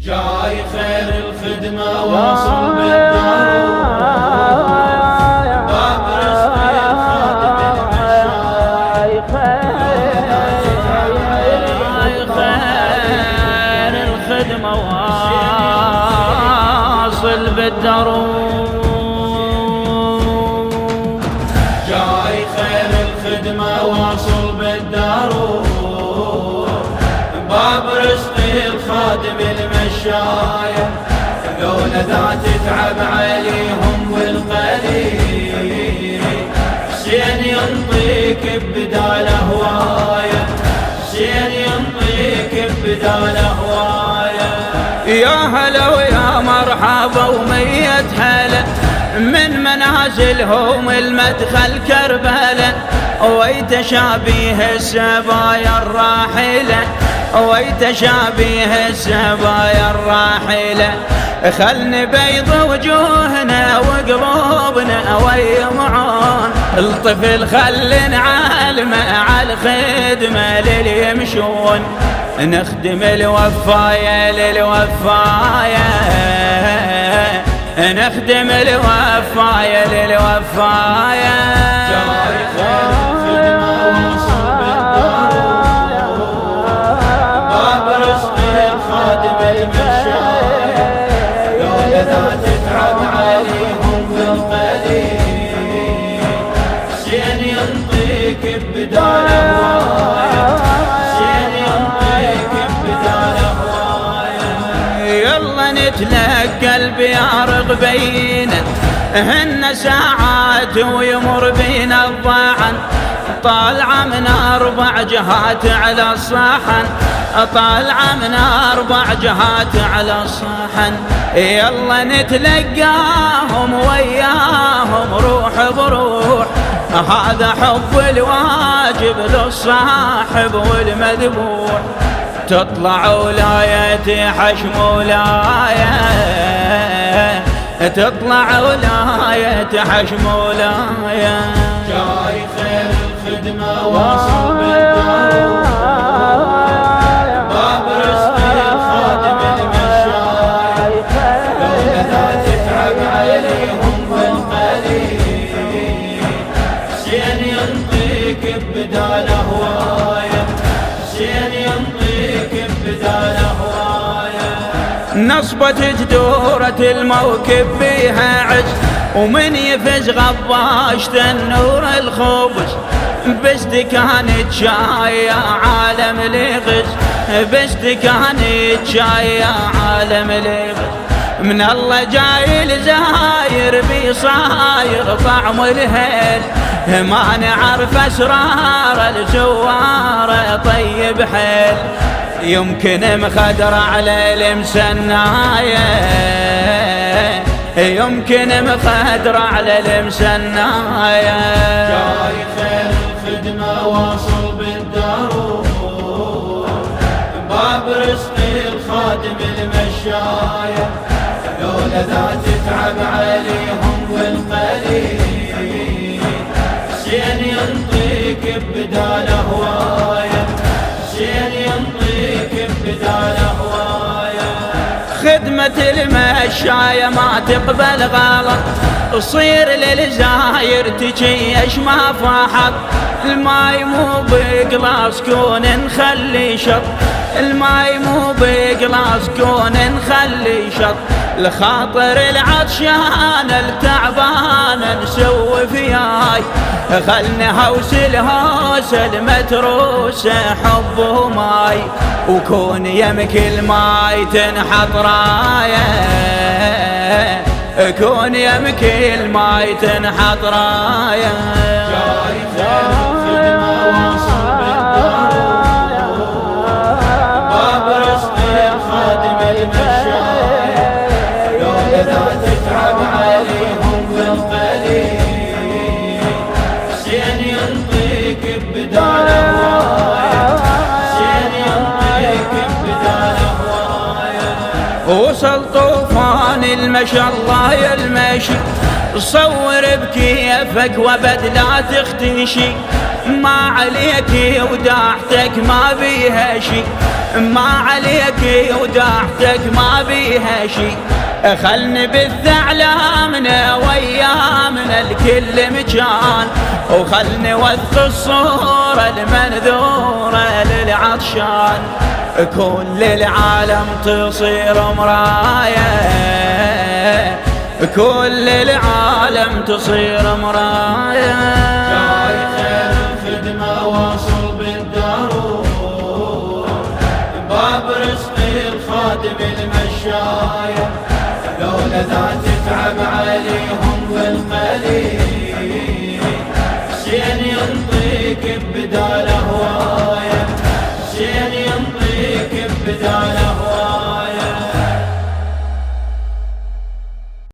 جاي خير الخدمة واصل بالدار، باب رزق الخادم المشايخ، خير الخدمة واصل بالدروب. جاي خير الخدمة واصل بالدروب، باب رزق الخادم المشايخ، ذولا ذات تتعب عليهم والقليل، حسين ينطيك بدال هوايه، حسين ينطيك بدال هوايه. يا هلا ويا مرحبا ومية هلا من منازلهم المدخل كربلا، ويتشابيه السبايا الراحلة، ويتشابيه السبايا الراحلة. خل نبيض وجوهنا وقلوبنا ويمعون الطفل، خل نعلمه على الخدمة لليمشون، نخدم الوفاية للوفاية، نخدم الوفاية للوفاية. جاي خير الخدمة واصل بالدار، باب رزق الخادم المشايخ، ذولا ذات تتعب عليهم بالقليل، حسين ينطيك بدال هوايه، حسين ينطيك بدال هوايه. يلا نتلقى البيار غبينا، هن ساعات ويمر بينا الضاعن، طالعة من 4 جهات على الصحن، طالعة من 4 جهات على الصحن. يلا نتلقاهم وياهم روح بروح، هذا حب الواجب للصاحب والمذبوح، تطلع ولاية حشم ولاية، تطلع ولاية حشم ولاية. جاي خير الخدمة واصل بالدار، باب رزق الخادم المشايخ، ذولا ذات تتعب عليهم بالقليل، حسين ينطيك بدال هوايه، حسين ينطيك بدال هوايه. نصبت جدورة الموكب بيها عز، ومن يفز غباش النور الخبز، باستكانة شاي يا عالم لغز، باستكانة شاي يا عالم لغز. من الله جاي الزاير بيصاير طعم الهيل، ما نعرف اسرار الزوار طيب حيل، يمكن مخدر على المسناية، يمكن مخدر على المسناية. جاي خير الخدمة واصل بالدروب، باب رزق الخادم المشايخ، ذولا ذات تتعب عليهم والقليل، حسين ينطيك بدال هوايه، حسين ينطيك بدال هوايه. خدمة المشاية ما تقبل غلط، صير للزاير تجيش ما فحط، الماي مو بقلاص كون نخلي شط، الماي مو بقلاص كون نخلي شط، لخاطر العطشان التعبان نسوي فياي، خلنا هوس الهوس المتروسة حب وماي، وكون يمك الماي تنحط رايه، كون يمك الماي تنحط رايه. جاي خير الخدمة واصل بالدار، باب رزق الخادم المشايخ، ذولا ذات تتعب عليهم بالقليل، حسين ينطيك بدال هوايه، حسين ينطيك بدال هوايه. وصل طوفان المشى الله يلمشي، صور بكيفك وبد لا تختشي، ما عليك وداعتك ما بيها شي، ما عليك وداعتك ما بيها شي. خلني بالثعلامنا ويامنا الكل مكان، وخلني وث الصورة المنذورة للعطشان، كل العالم تصير مراية، كل العالم تصير مراية. جاي خير الخدمة واصل بالدارون، باب رزق الخادم المشاية، لولا ذا تتعب عليهم بالقليل،